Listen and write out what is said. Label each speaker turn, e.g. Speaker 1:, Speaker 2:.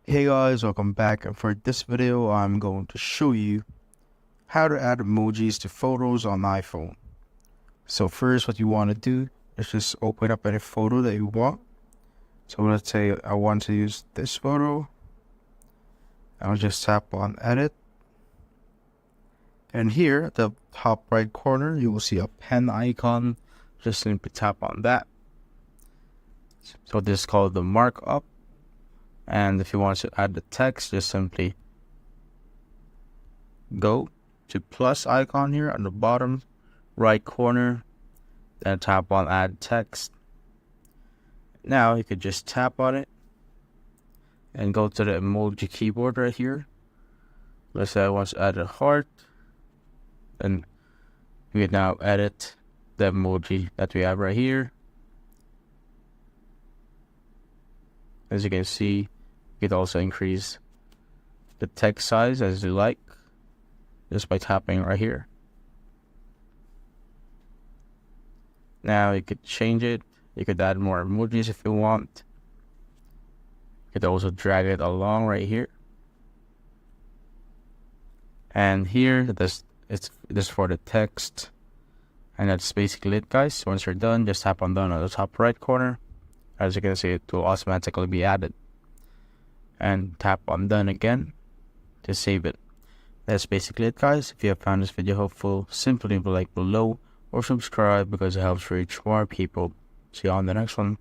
Speaker 1: Hey guys, welcome back, and for this video I'm going to show you how to add emojis to photos on iPhone. So first, what you want to do is just open up any photo that you want. So let's say I want to use this photo. I'll just tap on edit, and here at the top right corner you will see a pen icon. Just simply tap on that. So this is called the markup. And if you want to add the text, just simply go to plus icon here on the bottom right corner, then tap on add text. Now you could just tap on it and go to the emoji keyboard right here. Let's say I want to add a heart, and we can now edit the emoji that we have right here. As you can see, you can also increase the text size as you like, just by tapping right here. Now you could change it. You could add more emojis if you want. You could also drag it along right here. And here, this for the text. And that's basically it, guys. Once you're done, just tap on done on the top right corner. As you can see, it will automatically be added. And tap on done again to save it. That's basically it, guys. If you have found this video helpful, simply leave a like below or subscribe because it helps reach more people. See you on the next one.